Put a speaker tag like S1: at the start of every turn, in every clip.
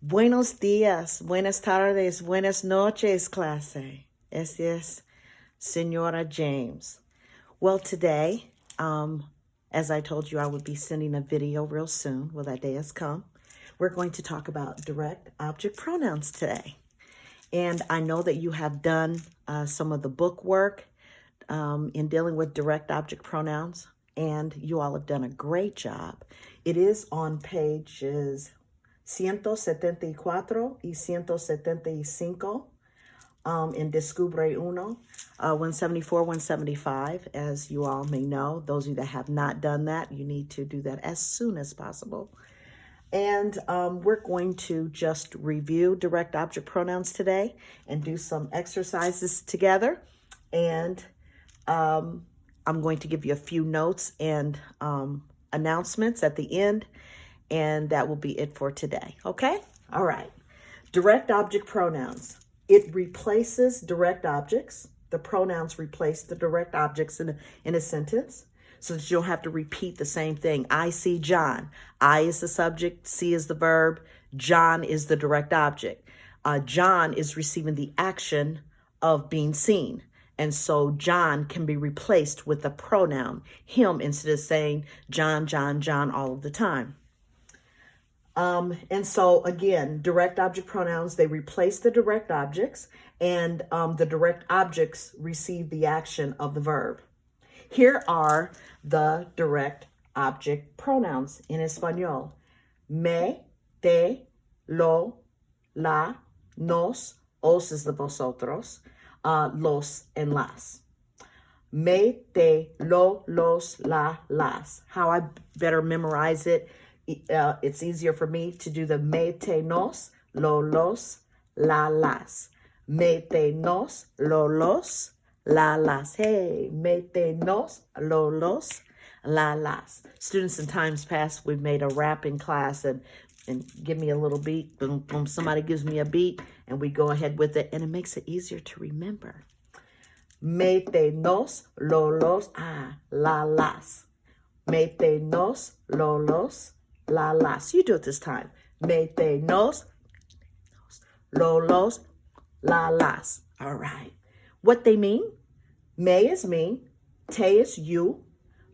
S1: Buenos días, buenas tardes, buenas noches, clase. Ese es Senora James. Well, today, as I told you, I would be sending a video real soon. Well, that day has come. We're going to talk about direct object pronouns today. And I know that you have done some of the book work in dealing with direct object pronouns, and you all have done a great job. It is on pages 174 y 175 in Descubre Uno, 174, 175, as you all may know. Those of you that have not done that, you need to do that as soon as possible. And we're going to just review direct object pronouns today and do some exercises together. And I'm going to give you a few notes and announcements at the end. And that will be it for today. Okay? All right. Direct object pronouns. It replaces direct objects. The pronouns replace the direct objects in a sentence so that you don't have to repeat the same thing. I see John. I is the subject. See is the verb. John is the direct object. John is receiving the action of being seen. And so John can be replaced with the pronoun him instead of saying John, John, John all of the time. And so, again, direct object pronouns, they replace the direct objects, and the direct objects receive the action of the verb. Here are the direct object pronouns in Espanol. Me, te, lo, la, nos, os is the vosotros, los, and las. Me, te, lo, los, la, las. How I better memorize it? It's easier for me to do the me, te, nos, lo, los, la, las. Me, te, nos, lo, los, la, las. Hey, me, te, nos, lo, los, la, las. Students in times past, we've made a rapping class and give me a little beat. Boom, boom, somebody gives me a beat and we go ahead with it and it makes it easier to remember. Me, te, nos, lo, los, la, las. Me, te, nos, lo, los, la, las. You do it this time. Me, te, nos, lo, los, la, las. All right. What they mean? Me is me. Te is you.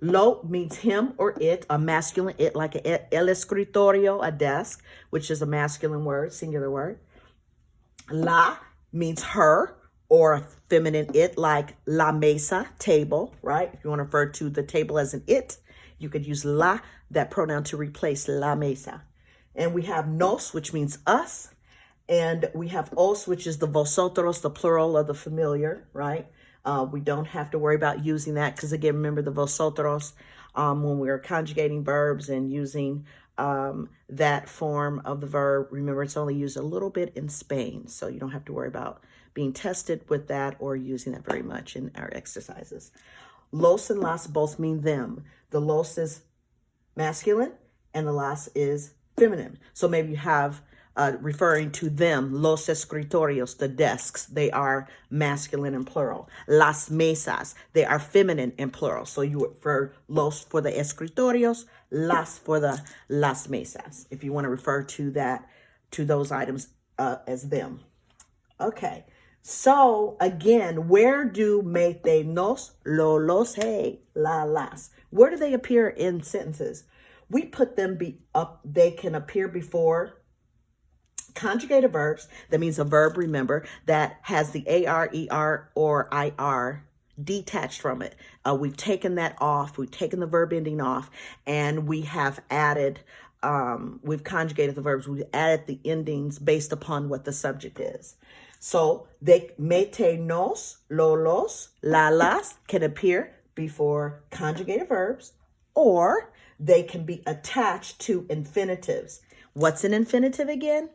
S1: Lo means him or it, a masculine it, like el escritorio, a desk, which is a masculine word, singular word. La means her or a feminine it, like la mesa, table, right? If you want to refer to the table as an it, you could use la, that pronoun, to replace la mesa. And we have nos, which means us. And we have os, which is the vosotros, the plural of the familiar, right? We don't have to worry about using that because, again, remember the vosotros, when we're conjugating verbs and using that form of the verb, remember it's only used a little bit in Spain. So you don't have to worry about being tested with that or using that very much in our exercises. Los and las both mean them. The los is masculine and the las is feminine. So maybe you have referring to them, los escritorios, the desks, they are masculine and plural. Las mesas, they are feminine and plural. So you refer los for the escritorios, las for the las mesas, if you want to refer to that, to those items as them. Okay. So, again, where do me, te, nos, lo, los, hey, la, las? Where do they appear in sentences? We put them they can appear before conjugated verbs. That means a verb, remember, that has the AR, ER, or IR detached from it. We've taken that off. We've taken the verb ending off, and we have added, we've conjugated the verbs. We've added the endings based upon what the subject is. So they, me, te, nos, lo, los, la, las can appear before conjugated verbs, or they can be attached to infinitives. What's an infinitive again?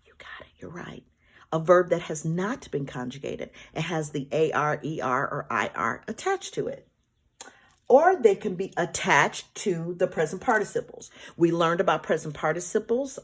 S1: You got it. You're right. A verb that has not been conjugated. It has the AR, ER, or IR attached to it. Or they can be attached to the present participles. We learned about present participles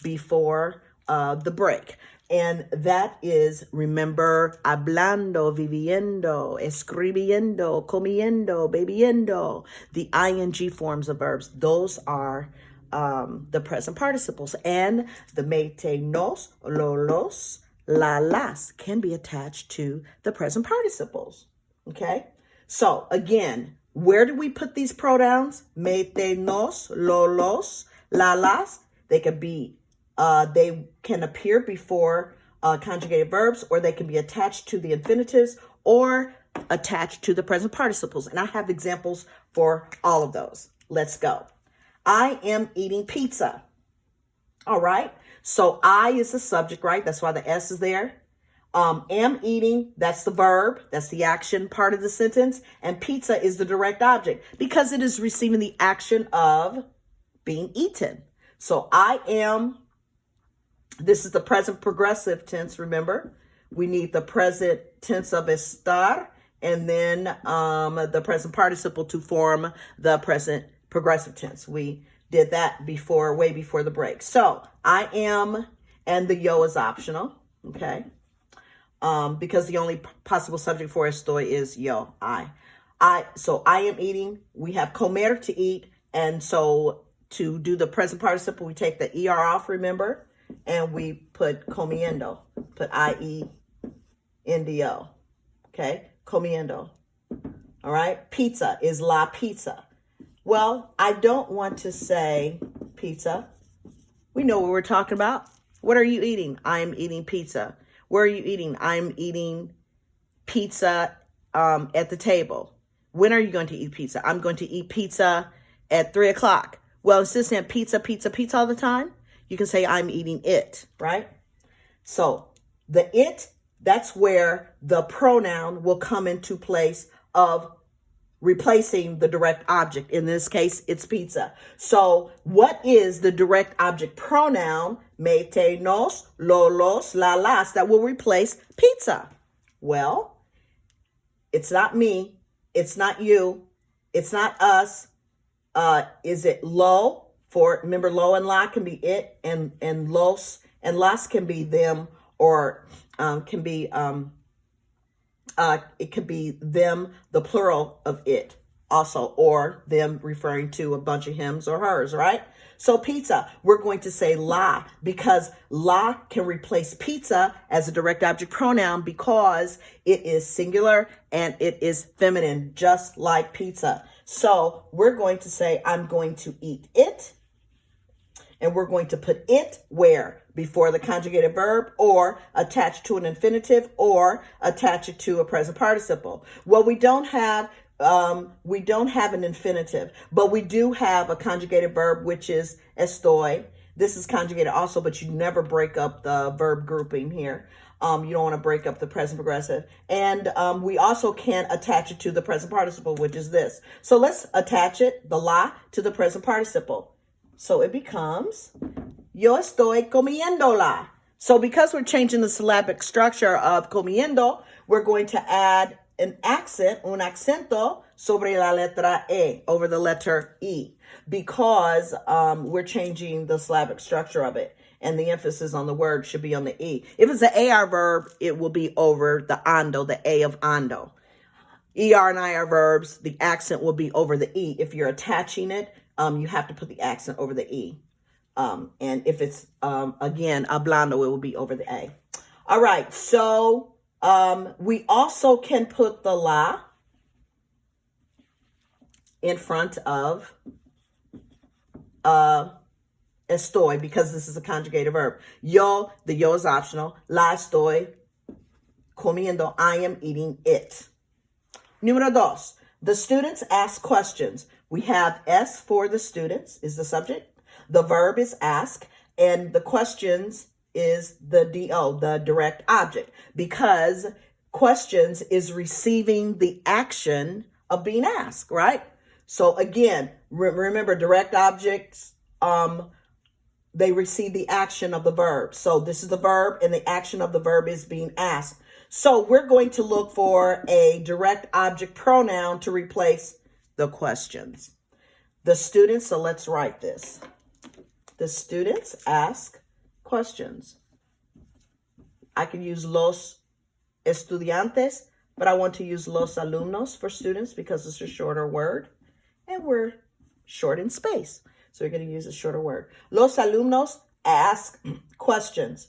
S1: before the break. And that is, remember, hablando, viviendo, escribiendo, comiendo, bebiendo, the ing forms of verbs. Those are the present participles. And the me, te, nos, lo, los, la, las can be attached to the present participles. Okay? So, again, where do we put these pronouns? Me, te, nos, lo, los, la, las. They can appear before conjugated verbs, or they can be attached to the infinitives or attached to the present participles. And I have examples for all of those. Let's go. I am eating pizza. All right. So I is the subject, right? That's why the S is there. Am eating, that's the verb. That's the action part of the sentence. And pizza is the direct object because it is receiving the action of being eaten. So I am, this is the present progressive tense, remember? We need the present tense of estar and then the present participle to form the present progressive tense. We did that before, way before the break. So I am, and the yo is optional, okay? Because the only possible subject for estoy is yo, I. So I am eating, we have comer to eat, and so to do the present participle, we take the ER off, remember? And we put comiendo, put I-E-N-D-O, okay? Comiendo, all right? Pizza is la pizza. Well, I don't want to say pizza. We know what we're talking about. What are you eating? I am eating pizza. Where are you eating? I'm eating pizza at the table. When are you going to eat pizza? I'm going to eat pizza at 3 o'clock. Well, instead of saying pizza, pizza, pizza all the time, you can say I'm eating it, right? So the it, that's where the pronoun will come into place of replacing the direct object. In this case, it's pizza. So what is the direct object pronoun? Me, te, nos, lo, los, la, las, that will replace pizza. Well, it's not me. It's not you. It's not us. Is it lo? Remember, lo and la can be it, and los and las can be them, or can be it could be them, the plural of it also, or them referring to a bunch of hims or hers, right? So pizza, we're going to say la, because la can replace pizza as a direct object pronoun because it is singular and it is feminine, just like pizza. So we're going to say, I'm going to eat it. And we're going to put it where? Before the conjugated verb, or attached to an infinitive, or attach it to a present participle. Well, we don't have an infinitive, but we do have a conjugated verb, which is estoy. This is conjugated also, but you never break up the verb grouping here. You don't want to break up the present progressive. And we also can attach it to the present participle, which is this. So let's attach it, the la, to the present participle. So it becomes, yo estoy comiéndola. So because we're changing the syllabic structure of comiendo, we're going to add an accent, un acento, sobre la letra E, over the letter E, because we're changing the syllabic structure of it. And the emphasis on the word should be on the E. If it's an AR verb, it will be over the ando, the A of ando. ER and IR verbs, the accent will be over the E. If you're attaching it, you have to put the accent over the E. And if it's, again, hablando, it will be over the A. All right, so we also can put the la in front of estoy, because this is a conjugated verb. Yo, the yo is optional. La estoy comiendo, I am eating it. Número dos, the students ask questions. We have S for the students is the subject. The verb is ask, and the questions is the DO, the direct object, because questions is receiving the action of being asked, right? So again, remember direct objects, they receive the action of the verb. So this is the verb, and the action of the verb is being asked. So we're going to look for a direct object pronoun to replace the questions. The students, so let's write this. The students ask questions. I can use los estudiantes, but I want to use los alumnos for students because it's a shorter word and we're short in space. So you're going to use a shorter word. Los alumnos ask questions.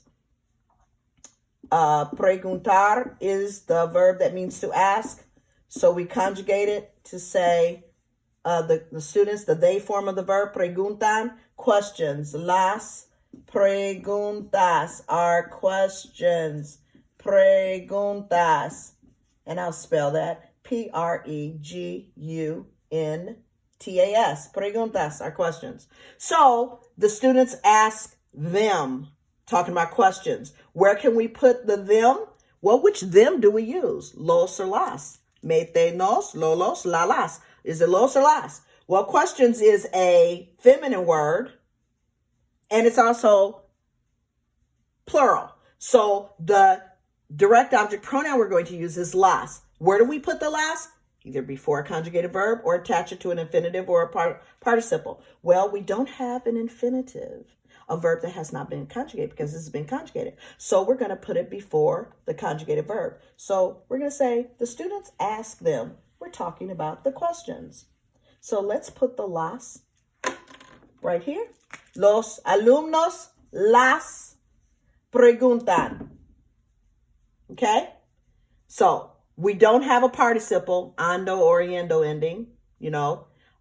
S1: Preguntar is the verb that means to ask. So we conjugate it to say the students, the they form of the verb, preguntan, questions. Las preguntas are questions. Preguntas. And I'll spell that. Preguntas. Preguntas are questions. So the students ask them, talking about questions. Where can we put the them? Well, which them do we use? Los or las? Mete nos, lolos, la las. Is it los or las? Well, questions is a feminine word, and it's also plural. So the direct object pronoun we're going to use is las. Where do we put the las? Either before a conjugated verb or attach it to an infinitive or a participle. Well, we don't have an infinitive, a verb that has not been conjugated because this has been conjugated. So we're going to put it before the conjugated verb. So we're going to say the students ask them. We're talking about the questions. So let's put the las right here. Los alumnos las preguntan. Okay? So we don't have a participle, ando or yendo ending,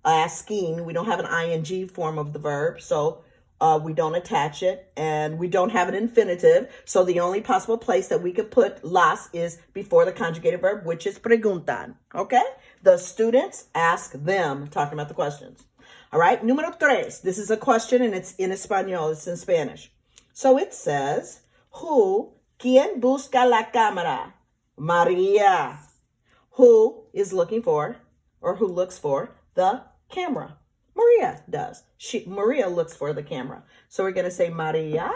S1: asking. We don't have an ing form of the verb, so we don't attach it, and we don't have an infinitive. So the only possible place that we could put las is before the conjugated verb, which is preguntan. Okay? The students ask them, talking about the questions. All right? Número 3. This is a question, and it's in Espanol. It's in Spanish. So it says, ¿Quién busca la cámara? Maria. Who is looking for, or who looks for, the camera? Maria does. Maria looks for the camera. So we're going to say Maria.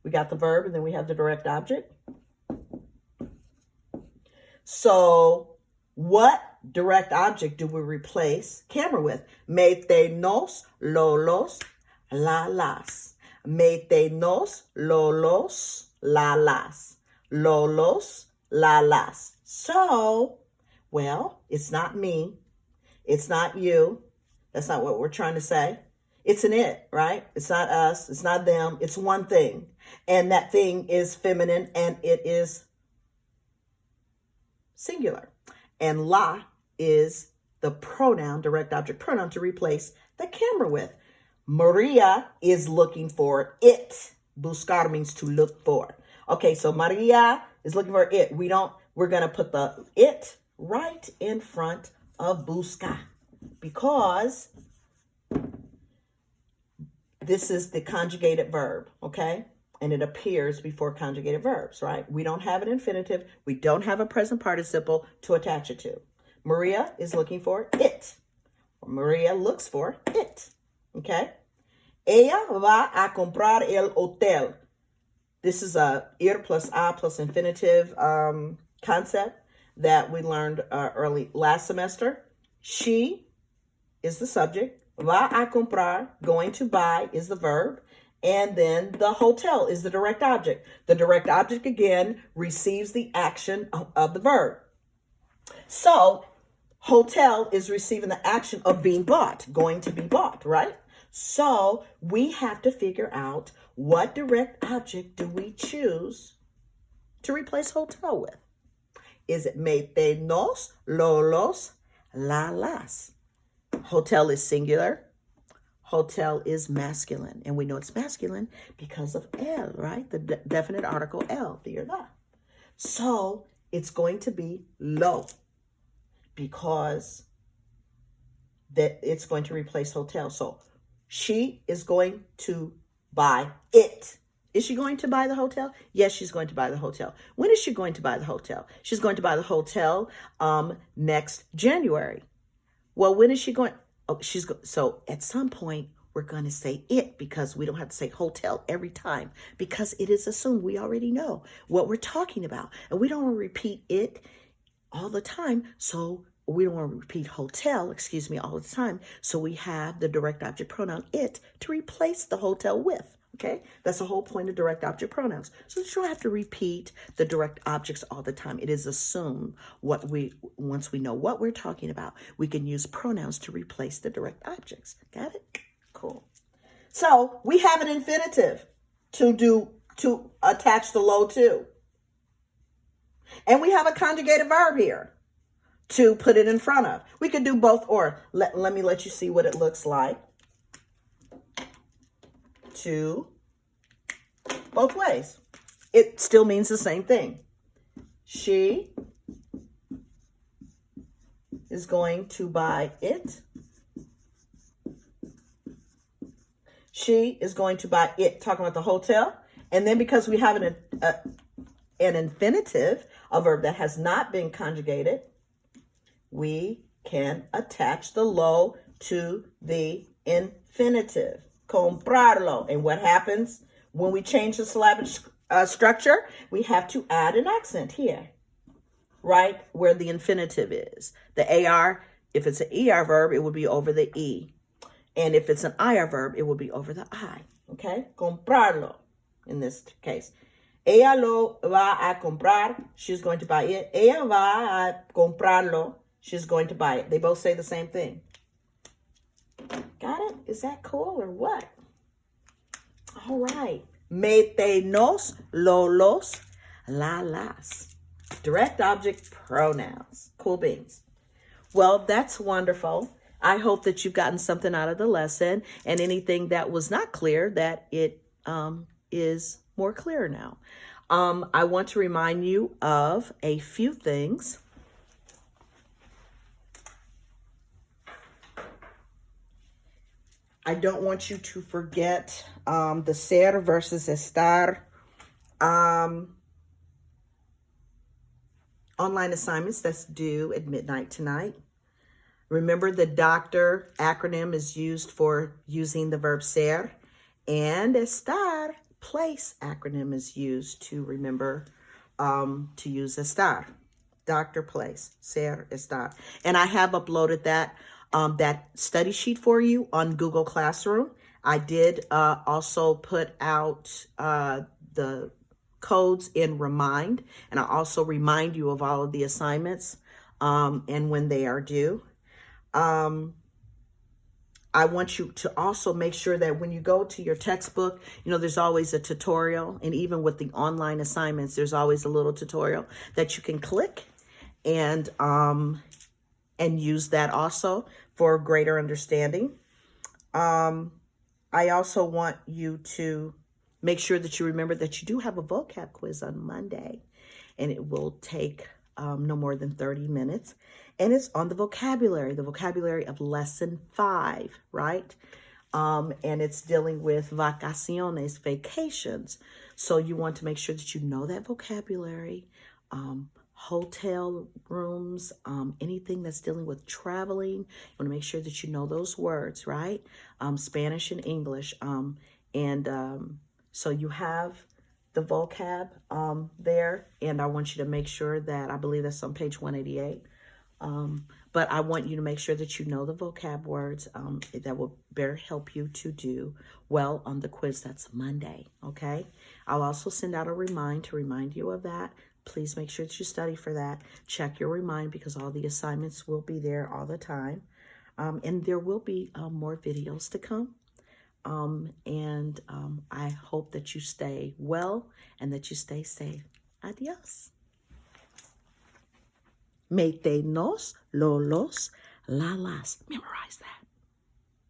S1: We got the verb, and then we have the direct object. So what direct object do we replace camera with? Mete nos, lolos, la las. Mete nos, lolos, la las. Lolos, la las. So, well, it's not me. It's not you. That's not what we're trying to say. It's an it, right? It's not us. It's not them. It's one thing. And that thing is feminine, and it is singular. And la is the pronoun, direct object pronoun, to replace the camera with. Maria is looking for it. Buscar means to look for. Okay, so Maria is looking for it. We're going to put the it right in front of busca because this is the conjugated verb, okay? And it appears before conjugated verbs, right? We don't have an infinitive. We don't have a present participle to attach it to. Maria is looking for it. Maria looks for it, okay? Ella va a comprar el hotel. This is a ir plus a plus infinitive concept that we learned early last semester. She is the subject. Va a comprar, going to buy, is the verb. And then the hotel is the direct object. The direct object, again, receives the action of the verb. So hotel is receiving the action of being bought, going to be bought, right? So we have to figure out what direct object do we choose to replace hotel with? Is it mete nos, lolos, la las? Hotel is singular. Hotel is masculine. And we know it's masculine because of el, right? The definite article el, the or la. So it's going to be lo because that it's going to replace hotel. So she is going to buy it. Is she going to buy the hotel? Yes, she's going to buy the hotel. When is she going to buy the hotel? She's going to buy the hotel next January. Well, when is she going? Oh, so at some point we're going to say it because we don't have to say hotel every time because it is assumed we already know what we're talking about. And we don't want to repeat it all the time. So we don't want to repeat hotel, all the time. So we have the direct object pronoun it to replace the hotel with. Okay, that's the whole point of direct object pronouns. So you don't have to repeat the direct objects all the time. It is assumed once we know what we're talking about, we can use pronouns to replace the direct objects. Got it? Cool. So we have an infinitive to attach the lo to. And we have a conjugated verb here to put it in front of. We could do both or. Let me let you see what it looks like. To both ways. It still means the same thing. She is going to buy it. She is going to buy it, talking about the hotel. And then because we have an infinitive, a verb that has not been conjugated, we can attach the lo to the infinitive. Comprarlo. And what happens when we change the syllabic structure? We have to add an accent here, right where the infinitive is. The AR, if it's an ER verb, it would be over the E. And if it's an IR verb, it will be over the I. Okay? Comprarlo in this case. Ella lo va a comprar. She's going to buy it. Ella va a comprarlo. She's going to buy it. They both say the same thing. Got it? Is that cool or what? All right. Metenos, lolos, las. Direct object pronouns. Cool beans. Well, that's wonderful. I hope that you've gotten something out of the lesson, and anything that was not clear, that it is more clear now. I want to remind you of a few things. I don't want you to forget the ser versus estar. Online assignments that's due at midnight tonight. Remember, the doctor acronym is used for using the verb ser, and estar, place acronym is used to remember to use estar. Doctor, place, ser, estar. And I have uploaded that study sheet for you on Google Classroom. I did also put out the codes in Remind, and I also remind you of all of the assignments and when they are due. I want you to also make sure that when you go to your textbook, you know, there's always a tutorial, and even with the online assignments, there's always a little tutorial that you can click and use that also for greater understanding. I also want you to make sure that you remember that you do have a vocab quiz on Monday, and it will take no more than 30 minutes. And it's on the vocabulary of lesson 5, right? And it's dealing with vacaciones, vacations. So you want to make sure that you know that vocabulary, hotel rooms, anything that's dealing with traveling. You want to make sure that you know those words, right? Spanish and English. So you have the vocab there, and I want you to make sure that, I believe that's on page 188. But I want you to make sure that you know the vocab words that will better help you to do well on the quiz that's Monday, okay? I'll also send out a remind to remind you of that. Please make sure that you study for that. Check your remind, because all the assignments will be there all the time. And there will be more videos to come. I hope that you stay well and that you stay safe. Adios. Metenos, lolos, lalas. Memorize that.